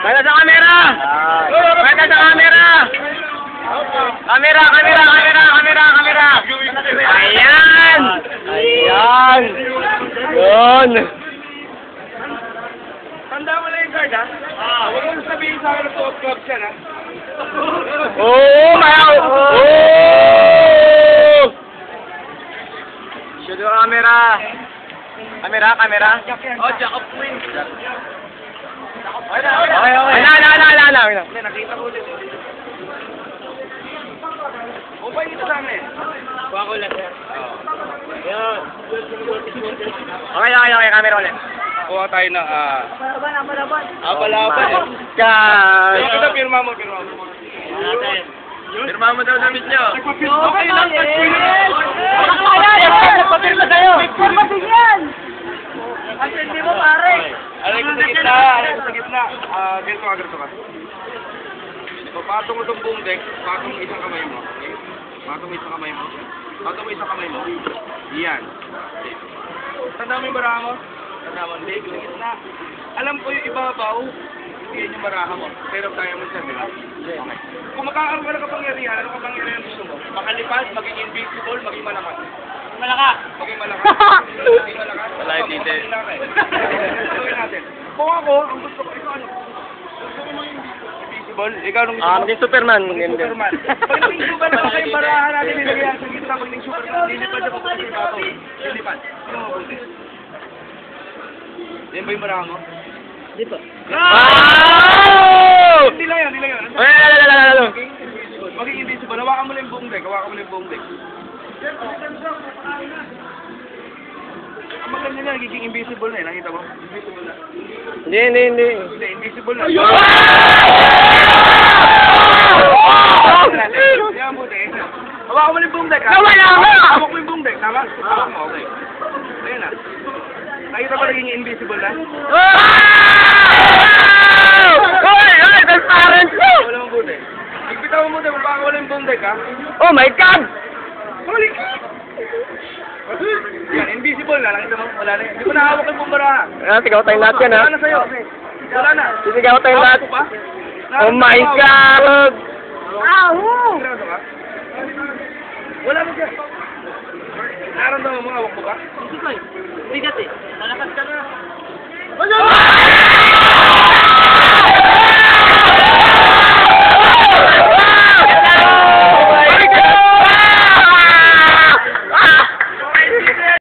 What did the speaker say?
Bata sa camera! Bata sa camera! Camera! Ayan! Ayan! Yun! Tanda mo na yung card, ha? Huwag mong sabihin sa akin na po club siya, ha? Oo! Mayaw! Oo! Shoot yung camera! Camera! Oh, Jack of Queens. Okay. Ala. Nakita ko ulit. O ba ito sa amin? Kuha ko lang, sir. Okay, camera ulit. Kuha tayo ng, Palaban, eh. Guys! Ito, pirma mo. Pirma mo daw damit nyo. Okay lang, Nagpapirma sa'yo! Nagpapirma din yan! Ang hindi mo, pare! Alay ko sa gitna. Ganito ka. So, patong mo itong buong deck. Patong mo isang kamay mo. Okay? Patong mo isang kamay mo. Yan. Okay. Tanda mo yung baraha mo? Tanda mo, leg, sa gitna. Alam ko yung ibabaw, yan yung baraha mo. Pero kaya mo siya, di ba? Okay. Kung makakaroon ka ng kapangyarihan, ano kapangyarihan gusto mo? Makalipad, maging invisible, maging malakas. Maging malakas. Wala yung dito. Gawin natin. Kung ako, ang gusto ko, ikaw ano? Gusto ko maging invisible. Ikaw anong gusto mo? Maging Superman. Superman. Pag naging Superman, okay, yung barahan natin nilagyan sa gitna. Pag naging Superman, lilipad siya papunta sa ibabaw. Lilipad. Sino mabuti? Yan ba yung barahan mo? Dito. Hindi lang yun. Lalo. Maging invisible. Hawakan mo lang yung buong deck. Ang maganda na, nagiging invisible na eh. Nakita mo? Invisible na. Hindi. Hindi, invisible na. Yan buti. Hawakan mo lang yung buong deck, ha? Hawak mo yung buong deck, tama? Hawak mo, okay. Ayan na. Nakita ba naging invisible na? Hoy! Transparent ko! Wala mong buti. Ipitaw mo buti, baka wala yung buong deck, ha? Oh my God! Holy God! Yan, invisible na. Nakita mo? Wala na. Hindi mo nahawak yung bumbara. Sigaw tayong lahat yan, ha? Wala na sa'yo. Wala na. Sisigaw tayong lahat. Hawak mo pa? Oh my God! Ahu! Seryoso ka? Wala mo dyan. Naramdaman mo, hawak mo ka? Bigat eh. Nalakas ka na. Oh!